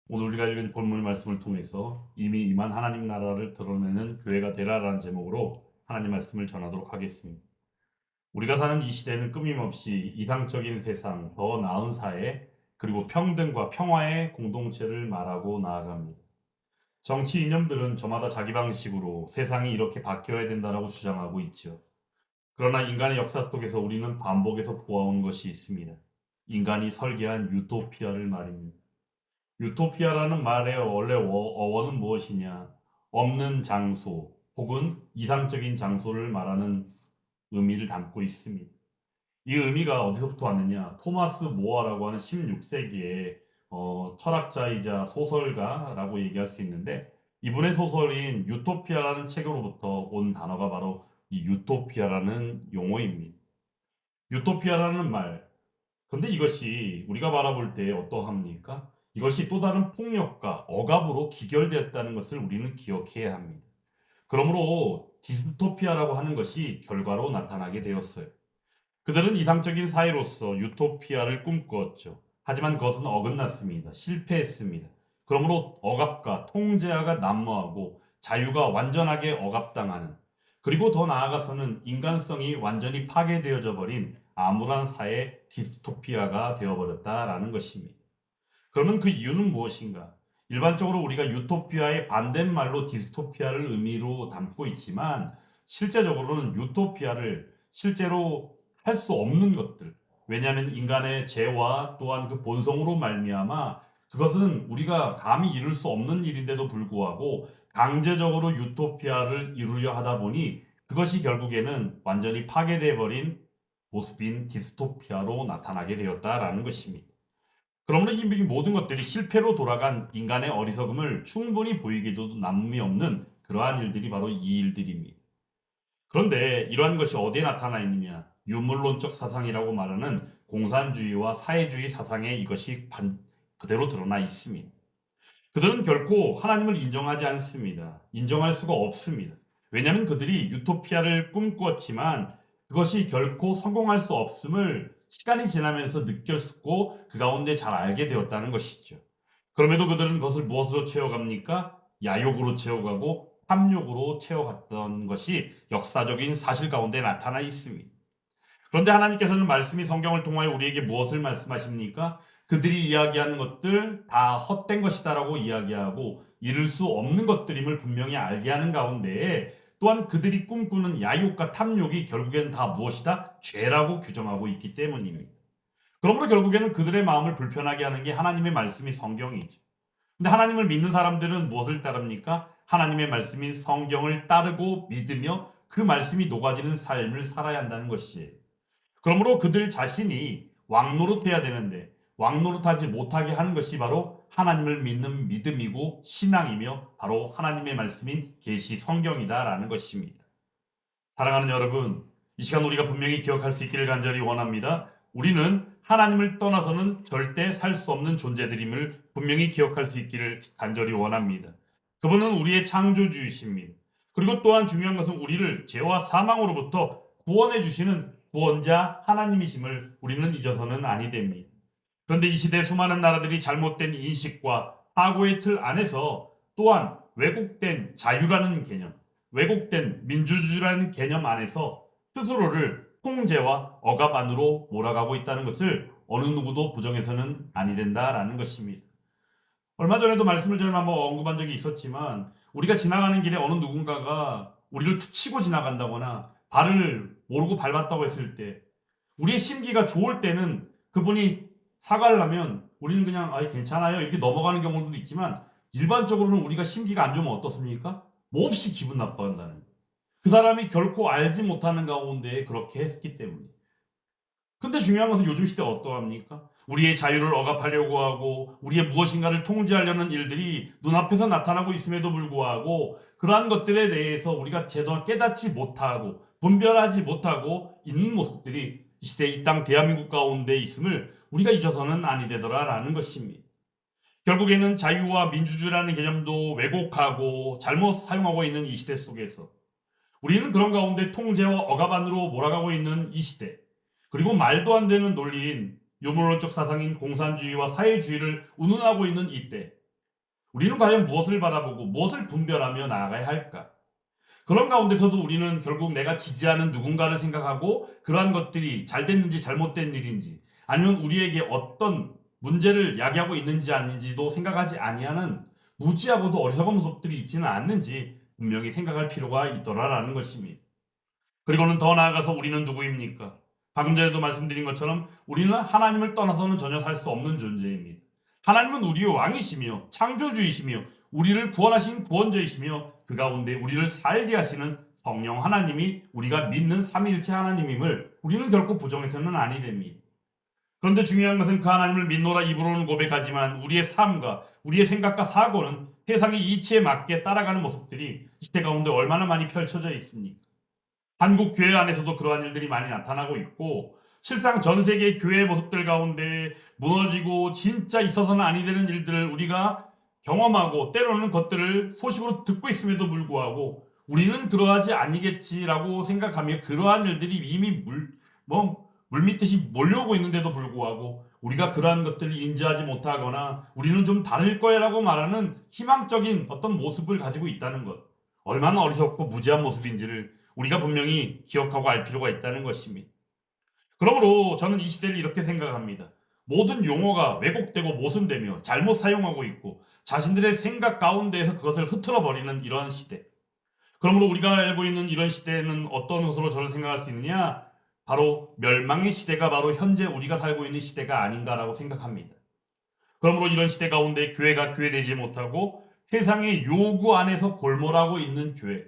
오늘 우리가 읽은 본문 말씀을 통해서 이미 임한 하나님 나라를 드러내는 교회가 되라라는 제목으로 하나님 말씀을 전하도록 하겠습니다. 우리가 사는 이 시대는 끊임없이 이상적인 세상, 더 나은 사회, 그리고 평등과 평화의 공동체를 말하고 나아갑니다. 정치 이념들은 저마다 자기 방식으로 세상이 이렇게 바뀌어야 된다라고 주장하고 있죠. 그러나 인간의 역사 속에서 우리는 반복해서 보아온 것이 있습니다. 인간이 설계한 유토피아를 말입니다. 유토피아라는 말의 원래 어원은 무엇이냐? 없는 장소 혹은 이상적인 장소를 말하는 의미를 담고 있습니다. 이 의미가 어디서부터 왔느냐? 토마스 모어라고 하는 16세기의 철학자이자 소설가라고 얘기할 수 있는데 이분의 소설인 유토피아라는 책으로부터 온 단어가 바로 이 유토피아라는 용어입니다. 유토피아라는 말, 근데 이것이 우리가 바라볼 때 어떠합니까? 이것이 또 다른 폭력과 억압으로 기결되었다는 것을 우리는 기억해야 합니다. 그러므로 디스토피아라고 하는 것이 결과로 나타나게 되었어요. 그들은 이상적인 사회로서 유토피아를 꿈꾸었죠. 하지만 그것은 어긋났습니다. 실패했습니다. 그러므로 억압과 통제하가 난무하고 자유가 완전하게 억압당하는, 그리고 더 나아가서는 인간성이 완전히 파괴되어져 버린 암울한 사회 디스토피아가 되어버렸다라는 것입니다. 그러면 그 이유는 무엇인가? 일반적으로 우리가 유토피아의 반대말로 디스토피아를 의미로 담고 있지만 실제적으로는 유토피아를 실제로 할 수 없는 것들, 왜냐하면 인간의 죄와 또한 그 본성으로 말미암아 그것은 우리가 감히 이룰 수 없는 일인데도 불구하고 강제적으로 유토피아를 이루려 하다 보니 그것이 결국에는 완전히 파괴되어 버린 모습인 디스토피아로 나타나게 되었다라는 것입니다. 그러므로 이 모든 것들이 실패로 돌아간 인간의 어리석음을 충분히 보이기도 남음이 없는 그러한 일들이 바로 이 일들입니다. 그런데 이러한 것이 어디에 나타나 있느냐? 유물론적 사상이라고 말하는 공산주의와 사회주의 사상에 이것이 그대로 드러나 있습니다. 그들은 결코 하나님을 인정하지 않습니다. 인정할 수가 없습니다. 왜냐하면 그들이 유토피아를 꿈꾸었지만 그것이 결코 성공할 수 없음을 시간이 지나면서 느꼈고 그 가운데 잘 알게 되었다는 것이죠. 그럼에도 그들은 그것을 무엇으로 채워갑니까? 야욕으로 채워가고 탐욕으로 채워갔던 것이 역사적인 사실 가운데 나타나 있습니다. 그런데 하나님께서는 말씀이 성경을 통하여 우리에게 무엇을 말씀하십니까? 그들이 이야기하는 것들 다 헛된 것이다라고 이야기하고 이룰 수 없는 것들임을 분명히 알게 하는 가운데에 또한 그들이 꿈꾸는 야욕과 탐욕이 결국에는 다 무엇이다? 죄라고 규정하고 있기 때문입니다. 그러므로 결국에는 그들의 마음을 불편하게 하는 게 하나님의 말씀이 성경이죠. 근데 하나님을 믿는 사람들은 무엇을 따릅니까? 하나님의 말씀인 성경을 따르고 믿으며 그 말씀이 녹아지는 삶을 살아야 한다는 것이에요. 그러므로 그들 자신이 왕노릇해야 되는데 왕노릇하지 못하게 하는 것이 바로 하나님을 믿는 믿음이고 신앙이며 바로 하나님의 말씀인 계시 성경이다라는 것입니다. 사랑하는 여러분, 이 시간 우리가 분명히 기억할 수 있기를 간절히 원합니다. 우리는 하나님을 떠나서는 절대 살 수 없는 존재들임을 분명히 기억할 수 있기를 간절히 원합니다. 그분은 우리의 창조주이십니다. 그리고 또한 중요한 것은 우리를 죄와 사망으로부터 구원해 주시는 구원자 하나님이심을 우리는 잊어서는 아니 됩니다. 그런데 이 시대 수많은 나라들이 잘못된 인식과 사고의 틀 안에서 또한 왜곡된 자유라는 개념, 왜곡된 민주주의라는 개념 안에서 스스로를 통제와 억압 안으로 몰아가고 있다는 것을 어느 누구도 부정해서는 아니 된다라는 것입니다. 얼마 전에도 말씀을 저는 한번 언급한 적이 있었지만 우리가 지나가는 길에 어느 누군가가 우리를 툭 치고 지나간다거나 발을 모르고 밟았다고 했을 때 우리의 심기가 좋을 때는 그분이 사과를 하면 우리는 그냥 괜찮아요 이렇게 넘어가는 경우도 있지만 일반적으로는 우리가 심기가 안 좋으면 어떻습니까? 몹시 기분 나빠한다는 거예요. 그 사람이 결코 알지 못하는 가운데 그렇게 했기 때문에. 근데 중요한 것은 요즘 시대 어떠합니까? 우리의 자유를 억압하려고 하고 우리의 무엇인가를 통제하려는 일들이 눈앞에서 나타나고 있음에도 불구하고 그러한 것들에 대해서 우리가 제대로 깨닫지 못하고 분별하지 못하고 있는 모습들이 이 시대 이 땅 대한민국 가운데 있음을 우리가 잊어서는 아니 되더라라는 것입니다. 결국에는 자유와 민주주의라는 개념도 왜곡하고 잘못 사용하고 있는 이 시대 속에서 우리는 그런 가운데 통제와 억압 안으로 몰아가고 있는 이 시대, 그리고 말도 안 되는 논리인 유물론적 사상인 공산주의와 사회주의를 운운하고 있는 이때 우리는 과연 무엇을 바라보고 무엇을 분별하며 나아가야 할까? 그런 가운데서도 우리는 결국 내가 지지하는 누군가를 생각하고 그러한 것들이 잘 됐는지 잘못된 일인지 아니면 우리에게 어떤 문제를 야기하고 있는지 아닌지도 생각하지 아니하는 무지하고도 어리석은 모습들이 있지는 않는지 분명히 생각할 필요가 있더라라는 것입니다. 그리고는 더 나아가서 우리는 누구입니까? 방금 전에도 말씀드린 것처럼 우리는 하나님을 떠나서는 전혀 살 수 없는 존재입니다. 하나님은 우리의 왕이시며 창조주이시며 우리를 구원하신 구원자이시며 그 가운데 우리를 살게 하시는 성령 하나님이 우리가 믿는 삼위일체 하나님임을 우리는 결코 부정해서는 아니 됩니다. 그런데 중요한 것은 그 하나님을 믿노라 입으로는 고백하지만 우리의 삶과 우리의 생각과 사고는 세상의 이치에 맞게 따라가는 모습들이 시대 가운데 얼마나 많이 펼쳐져 있습니까? 한국 교회 안에서도 그러한 일들이 많이 나타나고 있고 실상 전 세계 교회의 모습들 가운데 무너지고 진짜 있어서는 아니 되는 일들을 우리가 경험하고 때로는 것들을 소식으로 듣고 있음에도 불구하고 우리는 그러하지 아니겠지라고 생각하며 그러한 일들이 이미 물밀듯이 몰려오고 있는데도 불구하고 우리가 그러한 것들을 인지하지 못하거나 우리는 좀 다를 거야라고 말하는 희망적인 어떤 모습을 가지고 있다는 것, 얼마나 어리석고 무지한 모습인지를 우리가 분명히 기억하고 알 필요가 있다는 것입니다. 그러므로 저는 이 시대를 이렇게 생각합니다. 모든 용어가 왜곡되고 모순되며 잘못 사용하고 있고 자신들의 생각 가운데에서 그것을 흐트러 버리는 이런 시대. 그러므로 우리가 알고 있는 이런 시대는 어떤 것으로 저를 생각할 수 있느냐? 바로 멸망의 시대가 바로 현재 우리가 살고 있는 시대가 아닌가라고 생각합니다. 그러므로 이런 시대 가운데 교회가 교회되지 못하고 세상의 요구 안에서 골몰하고 있는 교회.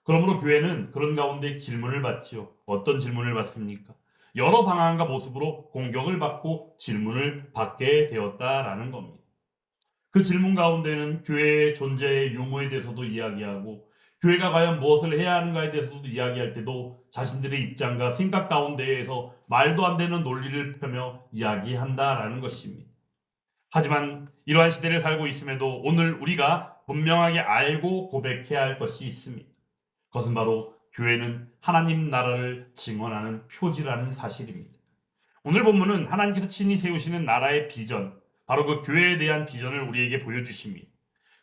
그러므로 교회는 그런 가운데 질문을 받지요. 어떤 질문을 받습니까? 여러 방향과 모습으로 공격을 받고 질문을 받게 되었다라는 겁니다. 그 질문 가운데는 교회의 존재의 유무에 대해서도 이야기하고 교회가 과연 무엇을 해야 하는가에 대해서도 이야기할 때도 자신들의 입장과 생각 가운데에서 말도 안 되는 논리를 펴며 이야기한다라는 것입니다. 하지만 이러한 시대를 살고 있음에도 오늘 우리가 분명하게 알고 고백해야 할 것이 있습니다. 그것은 바로 교회는 하나님 나라를 증언하는 표지라는 사실입니다. 오늘 본문은 하나님께서 친히 세우시는 나라의 비전, 바로 그 교회에 대한 비전을 우리에게 보여주십니다.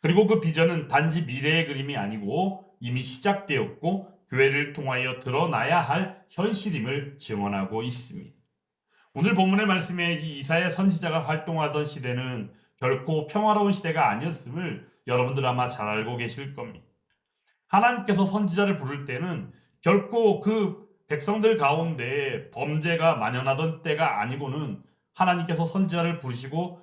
그리고 그 비전은 단지 미래의 그림이 아니고 이미 시작되었고 교회를 통하여 드러나야 할 현실임을 증언하고 있습니다. 오늘 본문의 말씀에 이 이사야 선지자가 활동하던 시대는 결코 평화로운 시대가 아니었음을 여러분들 아마 잘 알고 계실 겁니다. 하나님께서 선지자를 부를 때는 결코 그 백성들 가운데 범죄가 만연하던 때가 아니고는 하나님께서 선지자를 부르시고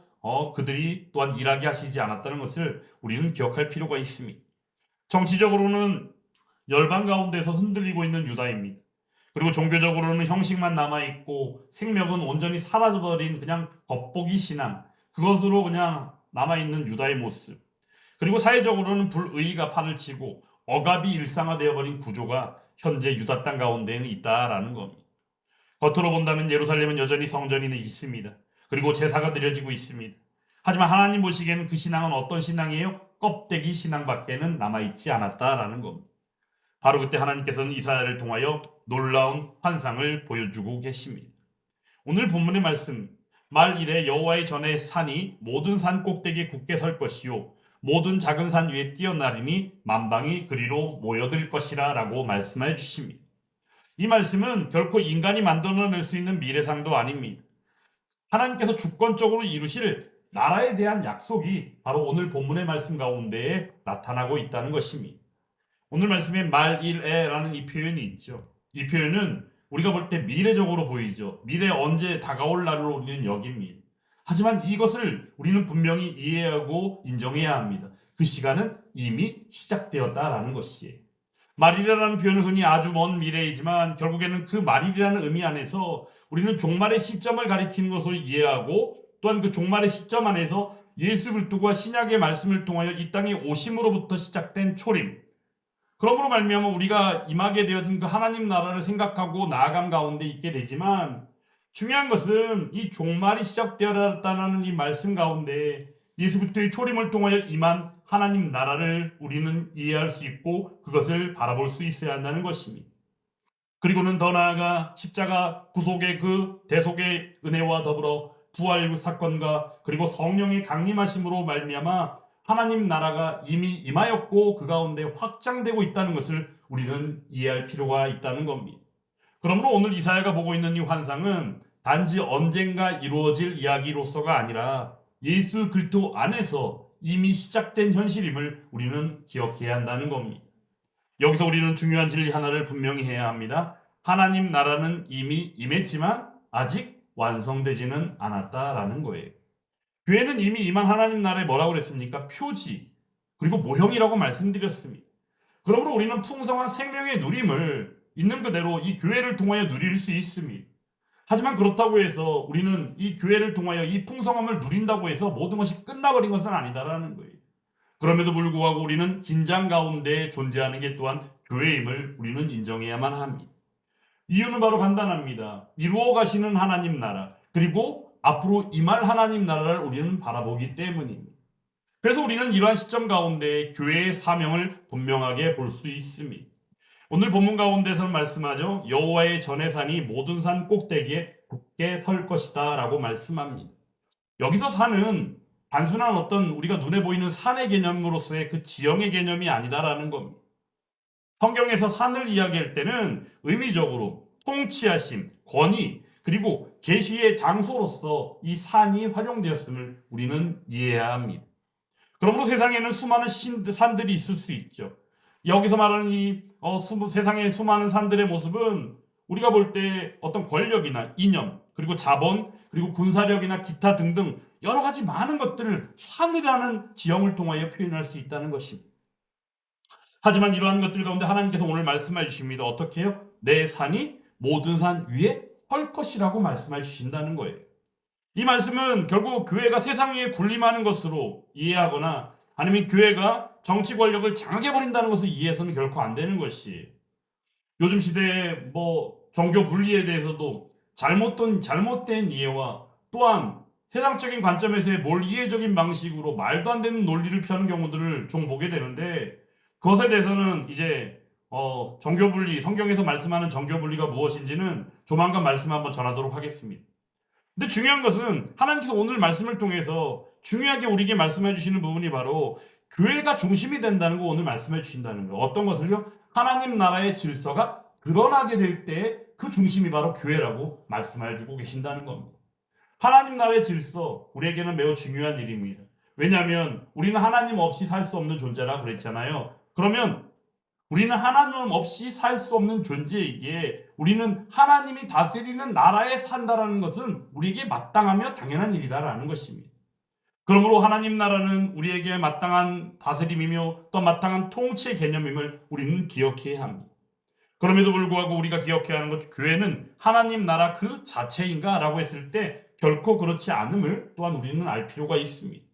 그들이 또한 일하게 하시지 않았다는 것을 우리는 기억할 필요가 있습니다. 정치적으로는 열방 가운데서 흔들리고 있는 유다입니다. 그리고 종교적으로는 형식만 남아있고 생명은 온전히 사라져버린 그냥 겉보기 신앙, 그것으로 그냥 남아있는 유다의 모습. 그리고 사회적으로는 불의가 판을 치고 억압이 일상화되어버린 구조가 현재 유다 땅 가운데는 있다라는 겁니다. 겉으로 본다면 예루살렘은 여전히 성전이 있습니다. 그리고 제사가 드려지고 있습니다. 하지만 하나님 보시기에는 그 신앙은 어떤 신앙이에요? 껍데기 신앙밖에는 남아있지 않았다라는 겁니다. 바로 그때 하나님께서는 이사야를 통하여 놀라운 환상을 보여주고 계십니다. 오늘 본문의 말씀, 말 이래 여호와의 전에 산이 모든 산 꼭대기에 굳게 설 것이요 모든 작은 산 위에 뛰어나리니 만방이 그리로 모여들 것이라 라고 말씀해 주십니다. 이 말씀은 결코 인간이 만들어낼 수 있는 미래상도 아닙니다. 하나님께서 주권적으로 이루실 나라에 대한 약속이 바로 오늘 본문의 말씀 가운데에 나타나고 있다는 것입니다. 오늘 말씀에 말일에라는 이 표현이 있죠. 이 표현은 우리가 볼 때 미래적으로 보이죠. 미래 언제 다가올 날을 우리는 여깁니다. 하지만 이것을 우리는 분명히 이해하고 인정해야 합니다. 그 시간은 이미 시작되었다라는 것이에요. 말일이라는 표현은 흔히 아주 먼 미래이지만 결국에는 그 말일이라는 의미 안에서 우리는 종말의 시점을 가리키는 것으로 이해하고 또한 그 종말의 시점 안에서 예수 그리스도가 신약의 말씀을 통하여 이 땅에 오심으로부터 시작된 초림, 그러므로 말미암아 우리가 임하게 되어진 그 하나님 나라를 생각하고 나아감 가운데 있게 되지만 중요한 것은 이 종말이 시작되었다는 이 말씀 가운데 예수 그리스도의 초림을 통하여 임한 하나님 나라를 우리는 이해할 수 있고 그것을 바라볼 수 있어야 한다는 것입니다. 그리고는 더 나아가 십자가 구속의 그 대속의 은혜와 더불어 부활 사건과 그리고 성령의 강림하심으로 말미암아 하나님 나라가 이미 임하였고 그 가운데 확장되고 있다는 것을 우리는 이해할 필요가 있다는 겁니다. 그러므로 오늘 이사야가 보고 있는 이 환상은 단지 언젠가 이루어질 이야기로서가 아니라 예수 그리스도 안에서 이미 시작된 현실임을 우리는 기억해야 한다는 겁니다. 여기서 우리는 중요한 진리 하나를 분명히 해야 합니다. 하나님 나라는 이미 임했지만 아직 완성되지는 않았다라는 거예요. 교회는 이미 임한 하나님 나라에 뭐라고 그랬습니까? 표지 그리고 모형이라고 말씀드렸습니다. 그러므로 우리는 풍성한 생명의 누림을 있는 그대로 이 교회를 통하여 누릴 수 있습니다. 하지만 그렇다고 해서 우리는 이 교회를 통하여 이 풍성함을 누린다고 해서 모든 것이 끝나버린 것은 아니다라는 거예요. 그럼에도 불구하고 우리는 긴장 가운데 존재하는 게 또한 교회임을 우리는 인정해야만 합니다. 이유는 바로 간단합니다. 이루어 가시는 하나님 나라 그리고 앞으로 임할 하나님 나라를 우리는 바라보기 때문입니다. 그래서 우리는 이러한 시점 가운데 교회의 사명을 분명하게 볼 수 있습니다. 오늘 본문 가운데서는 말씀하죠. 여호와의 전의 산이 모든 산 꼭대기에 굳게 설 것이다 라고 말씀합니다. 여기서 산은 단순한 어떤 우리가 눈에 보이는 산의 개념으로서의 그 지형의 개념이 아니다라는 겁니다. 성경에서 산을 이야기할 때는 의미적으로 통치하심, 권위, 그리고 계시의 장소로서 이 산이 활용되었음을 우리는 이해해야 합니다. 그러므로 세상에는 수많은 산들이 있을 수 있죠. 여기서 말하는 이 세상의 수많은 산들의 모습은 우리가 볼 때 어떤 권력이나 이념, 그리고 자본, 그리고 군사력이나 기타 등등 여러 가지 많은 것들을 산이라는 지형을 통하여 표현할 수 있다는 것입니다. 하지만 이러한 것들 가운데 하나님께서 오늘 말씀해 주십니다. 어떻게 해요? 내 산이 모든 산 위에 설 것이라고 말씀해 주신다는 거예요. 이 말씀은 결국 교회가 세상 위에 군림하는 것으로 이해하거나 아니면 교회가 정치 권력을 장악해버린다는 것을 이해해서는 결코 안 되는 것이, 요즘 시대에 종교 분리에 대해서도 잘못된 이해와 또한 세상적인 관점에서의 이해적인 방식으로 말도 안 되는 논리를 펴는 경우들을 좀 보게 되는데, 그것에 대해서는 이제 종교 분리, 성경에서 말씀하는 종교 분리가 무엇인지는 조만간 말씀 한번 전하도록 하겠습니다. 근데 중요한 것은 하나님께서 오늘 말씀을 통해서 중요하게 우리에게 말씀해 주시는 부분이 바로 교회가 중심이 된다는 거 오늘 말씀해 주신다는 거예요. 어떤 것을요? 하나님 나라의 질서가 드러나게 될 때 그 중심이 바로 교회라고 말씀해 주고 계신다는 겁니다. 하나님 나라의 질서, 우리에게는 매우 중요한 일입니다. 왜냐하면 우리는 하나님 없이 살 수 없는 존재라 그랬잖아요. 그러면 우리는 하나님 없이 살 수 없는 존재이기에 우리는 하나님이 다스리는 나라에 산다라는 것은 우리에게 마땅하며 당연한 일이다라는 것입니다. 그러므로 하나님 나라는 우리에게 마땅한 다스림이며 또 마땅한 통치의 개념임을 우리는 기억해야 합니다. 그럼에도 불구하고 우리가 기억해야 하는 것, 교회는 하나님 나라 그 자체인가? 라고 했을 때 결코 그렇지 않음을 또한 우리는 알 필요가 있습니다.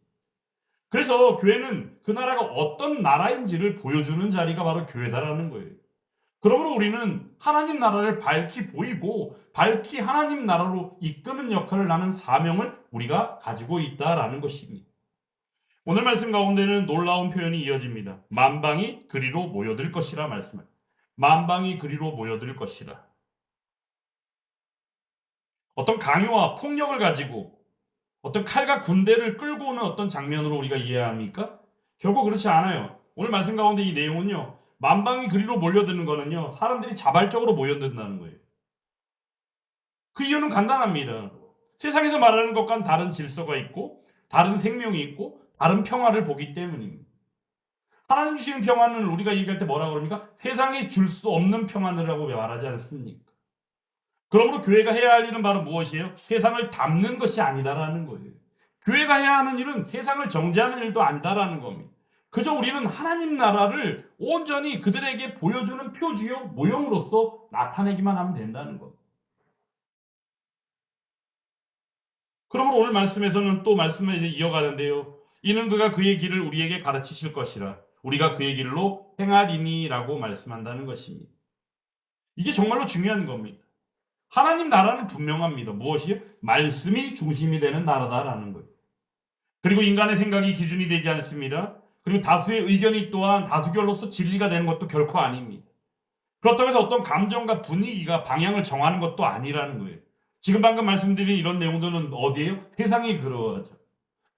그래서 교회는 그 나라가 어떤 나라인지를 보여주는 자리가 바로 교회다라는 거예요. 그러므로 우리는 하나님 나라를 밝히 보이고 밝히 하나님 나라로 이끄는 역할을 하는 사명을 우리가 가지고 있다라는 것입니다. 오늘 말씀 가운데는 놀라운 표현이 이어집니다. 만방이 그리로 모여들 것이라 말씀합니다. 만방이 그리로 모여들 것이라. 어떤 강요와 폭력을 가지고 어떤 칼과 군대를 끌고 오는 어떤 장면으로 우리가 이해해야 합니까? 결국 그렇지 않아요. 오늘 말씀 가운데 이 내용은요, 만방이 그리로 몰려드는 거는요, 사람들이 자발적으로 모여든다는 거예요. 그 이유는 간단합니다. 세상에서 말하는 것과는 다른 질서가 있고 다른 생명이 있고 다른 평화를 보기 때문입니다. 하나님 주시는 평화는 우리가 얘기할 때 뭐라고 그럽니까? 세상에 줄 수 없는 평안이라고 말하지 않습니까? 그러므로 교회가 해야 할 일은 바로 무엇이에요? 세상을 담는 것이 아니다라는 거예요. 교회가 해야 하는 일은 세상을 정죄하는 일도 아니다라는 겁니다. 그저 우리는 하나님 나라를 온전히 그들에게 보여주는 표지요 모형으로서 나타내기만 하면 된다는 겁니다. 그러므로 오늘 말씀에서는 또 말씀을 이어가는데요. 이는 그가 그의 길을 우리에게 가르치실 것이라 우리가 그의 길로 행하리니라고 말씀한다는 것입니다. 이게 정말로 중요한 겁니다. 하나님 나라는 분명합니다. 무엇이요? 말씀이 중심이 되는 나라다라는 거예요. 그리고 인간의 생각이 기준이 되지 않습니다. 그리고 다수의 의견이 또한 다수결로서 진리가 되는 것도 결코 아닙니다. 그렇다고 해서 어떤 감정과 분위기가 방향을 정하는 것도 아니라는 거예요. 지금 방금 말씀드린 이런 내용들은 어디예요? 세상이 그러하죠.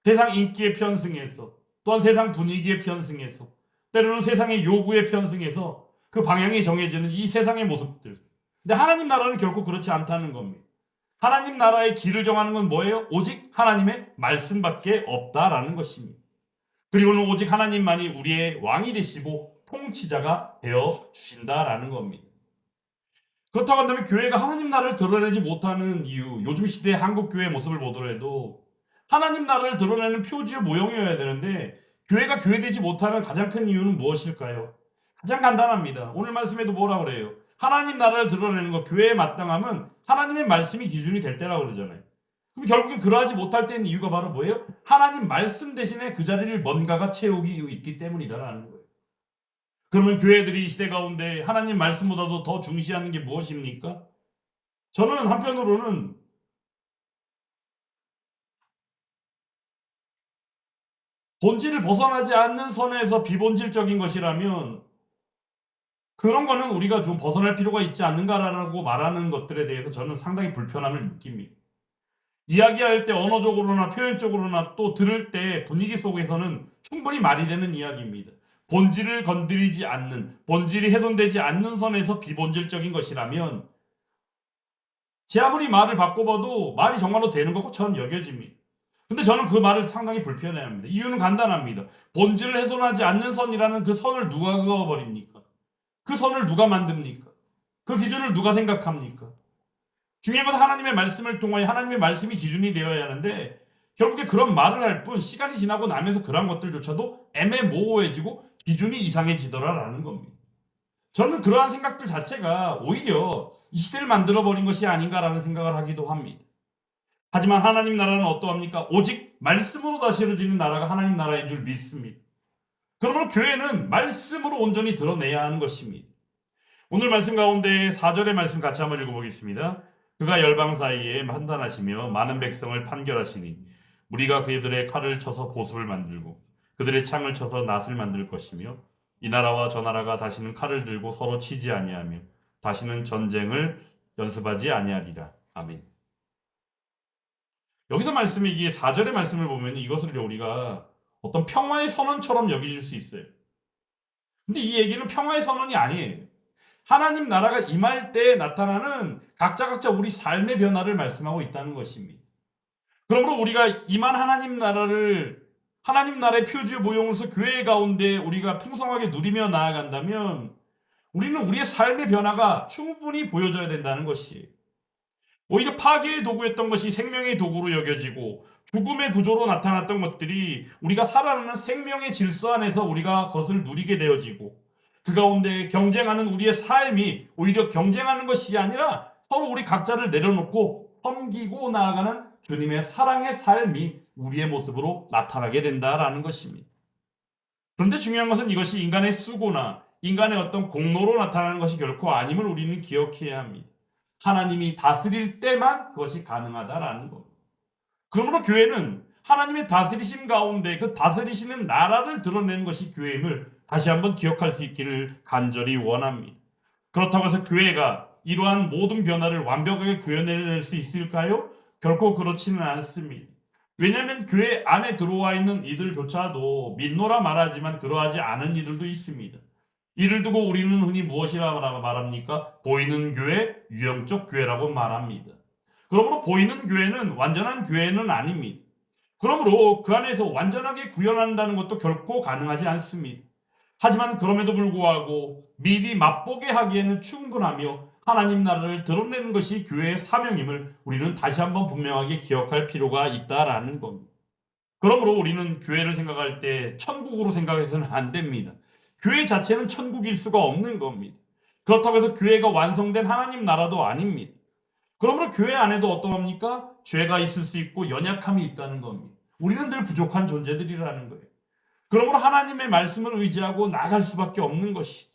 세상 인기에 편승해서 또한 세상 분위기에 편승해서 때로는 세상의 요구에 편승해서 그 방향이 정해지는 이 세상의 모습들. 근데 하나님 나라는 결코 그렇지 않다는 겁니다. 하나님 나라의 길을 정하는 건 뭐예요? 오직 하나님의 말씀밖에 없다라는 것입니다. 그리고는 오직 하나님만이 우리의 왕이 되시고 통치자가 되어 주신다라는 겁니다. 그렇다고 한다면 교회가 하나님 나라를 드러내지 못하는 이유, 요즘 시대의 한국 교회의 모습을 보더라도 하나님 나라를 드러내는 표지의 모형이어야 되는데 교회가 교회되지 못하는 가장 큰 이유는 무엇일까요? 가장 간단합니다. 오늘 말씀에도 뭐라 그래요? 하나님 나라를 드러내는 것, 교회에 마땅함은 하나님의 말씀이 기준이 될 때라고 그러잖아요. 그럼 결국엔 그러하지 못할 때는 이유가 바로 뭐예요? 하나님 말씀 대신에 그 자리를 뭔가가 채우기 있기 때문이다라는 거예요. 그러면 교회들이 이 시대 가운데 하나님 말씀보다도 더 중시하는 게 무엇입니까? 저는 한편으로는 본질을 벗어나지 않는 선에서 비본질적인 것이라면 그런 거는 우리가 좀 벗어날 필요가 있지 않는가라고 말하는 것들에 대해서 저는 상당히 불편함을 느낍니다. 이야기할 때 언어적으로나 표현적으로나 또 들을 때 분위기 속에서는 충분히 말이 되는 이야기입니다. 본질을 건드리지 않는, 본질이 훼손되지 않는 선에서 비본질적인 것이라면 제 아무리 말을 바꿔봐도 말이 정말로 되는 것고 저는 여겨집니다. 근데 저는 그 말을 상당히 불편해합니다. 이유는 간단합니다. 본질을 훼손하지 않는 선이라는 그 선을 누가 그어버립니까? 그 선을 누가 만듭니까? 그 기준을 누가 생각합니까? 중요한 것은 하나님의 말씀을 통하여 하나님의 말씀이 기준이 되어야 하는데 결국에 그런 말을 할 뿐 시간이 지나고 나면서 그런 것들조차도 애매모호해지고 기준이 이상해지더라라는 겁니다. 저는 그러한 생각들 자체가 오히려 이 시대를 만들어버린 것이 아닌가라는 생각을 하기도 합니다. 하지만 하나님 나라는 어떠합니까? 오직 말씀으로 다스려지는 나라가 하나님 나라인 줄 믿습니다. 그러므로 교회는 말씀으로 온전히 드러내야 하는 것입니다. 오늘 말씀 가운데 4절의 말씀 같이 한번 읽어보겠습니다. 그가 열방 사이에 판단하시며 많은 백성을 판결하시니 우리가 그들의 칼을 쳐서 보습을 만들고 그들의 창을 쳐서 낫을 만들 것이며 이 나라와 저 나라가 다시는 칼을 들고 서로 치지 아니하며 다시는 전쟁을 연습하지 아니하리라. 아멘. 여기서 말씀이 이게 4절의 말씀을 보면 이것을 우리가 어떤 평화의 선언처럼 여길 수 있어요. 근데 이 얘기는 평화의 선언이 아니에요. 하나님 나라가 임할 때 나타나는 각자 우리 삶의 변화를 말씀하고 있다는 것입니다. 그러므로 우리가 임한 하나님 나라의 표지 모형으로서 교회 가운데 우리가 풍성하게 누리며 나아간다면 우리는 우리의 삶의 변화가 충분히 보여져야 된다는 것이에요. 오히려 파괴의 도구였던 것이 생명의 도구로 여겨지고 죽음의 구조로 나타났던 것들이 우리가 살아가는 생명의 질서 안에서 우리가 그것을 누리게 되어지고 그 가운데 경쟁하는 우리의 삶이 오히려 경쟁하는 것이 아니라 서로 우리 각자를 내려놓고 섬기고 나아가는 주님의 사랑의 삶이 우리의 모습으로 나타나게 된다라는 것입니다. 그런데 중요한 것은 이것이 인간의 수고나 인간의 어떤 공로로 나타나는 것이 결코 아님을 우리는 기억해야 합니다. 하나님이 다스릴 때만 그것이 가능하다라는 겁니다. 그러므로 교회는 하나님의 다스리심 가운데 그 다스리시는 나라를 드러내는 것이 교회임을 다시 한번 기억할 수 있기를 간절히 원합니다. 그렇다고 해서 교회가 이러한 모든 변화를 완벽하게 구현해낼 수 있을까요? 결코 그렇지는 않습니다. 왜냐하면 교회 안에 들어와 있는 이들조차도 믿노라 말하지만 그러하지 않은 이들도 있습니다. 이를 두고 우리는 흔히 무엇이라 말합니까? 보이는 교회, 유형적 교회라고 말합니다. 그러므로 보이는 교회는 완전한 교회는 아닙니다. 그러므로 그 안에서 완전하게 구현한다는 것도 결코 가능하지 않습니다. 하지만 그럼에도 불구하고 미리 맛보게 하기에는 충분하며 하나님 나라를 드러내는 것이 교회의 사명임을 우리는 다시 한번 분명하게 기억할 필요가 있다라는 겁니다. 그러므로 우리는 교회를 생각할 때 천국으로 생각해서는 안 됩니다. 교회 자체는 천국일 수가 없는 겁니다. 그렇다고 해서 교회가 완성된 하나님 나라도 아닙니다. 그러므로 교회 안에도 어떠합니까? 죄가 있을 수 있고 연약함이 있다는 겁니다. 우리는 늘 부족한 존재들이라는 거예요. 그러므로 하나님의 말씀을 의지하고 나갈 수밖에 없는 것이죠.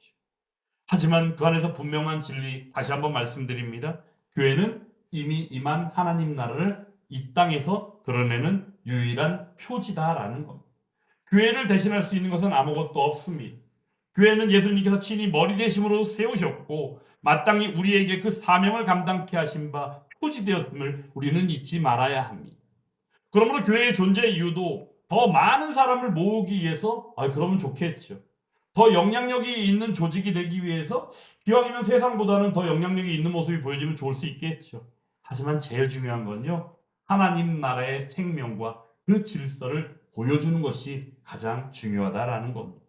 하지만 그 안에서 분명한 진리 다시 한번 말씀드립니다. 교회는 이미 임한 하나님 나라를 이 땅에서 드러내는 유일한 표지다라는 겁니다. 교회를 대신할 수 있는 것은 아무것도 없습니다. 교회는 예수님께서 친히 머리 대심으로 세우셨고 마땅히 우리에게 그 사명을 감당케 하신 바 표지되었음을 우리는 잊지 말아야 합니다. 그러므로 교회의 존재 이유도 더 많은 사람을 모으기 위해서 그러면 좋겠죠. 더 영향력이 있는 조직이 되기 위해서 기왕이면 세상보다는 더 영향력이 있는 모습이 보여지면 좋을 수 있겠죠. 하지만 제일 중요한 건요. 하나님 나라의 생명과 그 질서를 보여주는 것이 가장 중요하다라는 겁니다.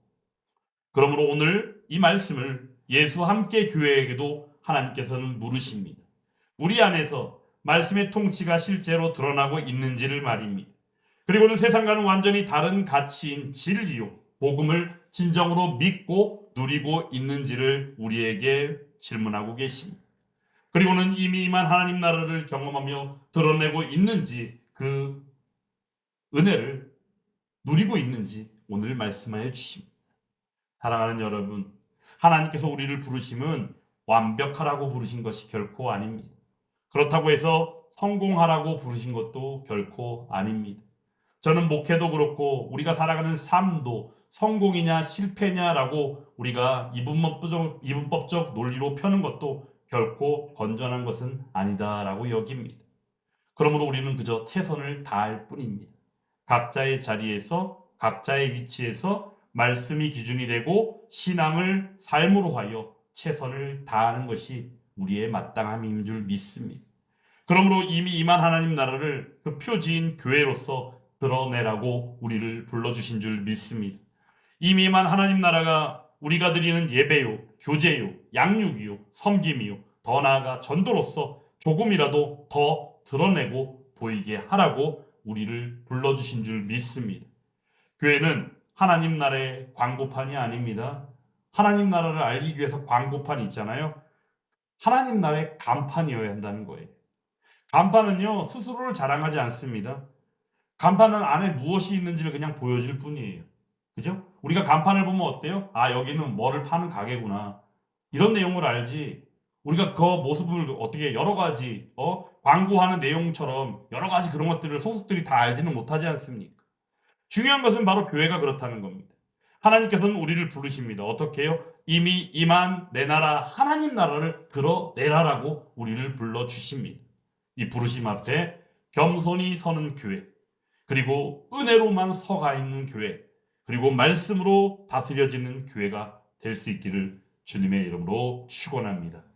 그러므로 오늘 이 말씀을 예수 함께 교회에게도 하나님께서는 물으십니다. 우리 안에서 말씀의 통치가 실제로 드러나고 있는지를 말입니다. 그리고는 세상과는 완전히 다른 가치인 진리요, 복음을 진정으로 믿고 누리고 있는지를 우리에게 질문하고 계십니다. 그리고는 이미 임한 하나님 나라를 경험하며 드러내고 있는지 그 은혜를 누리고 있는지 오늘 말씀하여 주십니다. 사랑하는 여러분, 하나님께서 우리를 부르심은 완벽하라고 부르신 것이 결코 아닙니다. 그렇다고 해서 성공하라고 부르신 것도 결코 아닙니다. 저는 목회도 그렇고 우리가 살아가는 삶도 성공이냐 실패냐라고 우리가 이분법적 논리로 펴는 것도 결코 건전한 것은 아니다라고 여깁니다. 그러므로 우리는 그저 최선을 다할 뿐입니다. 각자의 자리에서 각자의 위치에서 말씀이 기준이 되고 신앙을 삶으로 하여 최선을 다하는 것이 우리의 마땅함인 줄 믿습니다. 그러므로 이미 임한 하나님 나라를 그 표지인 교회로서 드러내라고 우리를 불러주신 줄 믿습니다. 이미 임한 하나님 나라가 우리가 드리는 예배요, 교제요, 양육이요, 섬김이요, 더 나아가 전도로서 조금이라도 더 드러내고 보이게 하라고 우리를 불러주신 줄 믿습니다. 교회는 하나님 나라의 광고판이 아닙니다. 하나님 나라를 알기 위해서 광고판이 있잖아요. 하나님 나라의 간판이어야 한다는 거예요. 간판은요, 스스로를 자랑하지 않습니다. 간판은 안에 무엇이 있는지를 그냥 보여줄 뿐이에요. 그죠? 우리가 간판을 보면 어때요? 여기는 뭐를 파는 가게구나. 이런 내용을 알지. 우리가 그 모습을 어떻게 여러 가지, 광고하는 내용처럼 여러 가지 그런 것들을 소속들이 다 알지는 못하지 않습니까? 중요한 것은 바로 교회가 그렇다는 겁니다. 하나님께서는 우리를 부르십니다. 어떻게 해요? 이미 임한 내 나라, 하나님 나라를 드러내라라고 우리를 불러주십니다. 이 부르심 앞에 겸손히 서는 교회, 그리고 은혜로만 서가 있는 교회, 그리고 말씀으로 다스려지는 교회가 될 수 있기를 주님의 이름으로 축원합니다.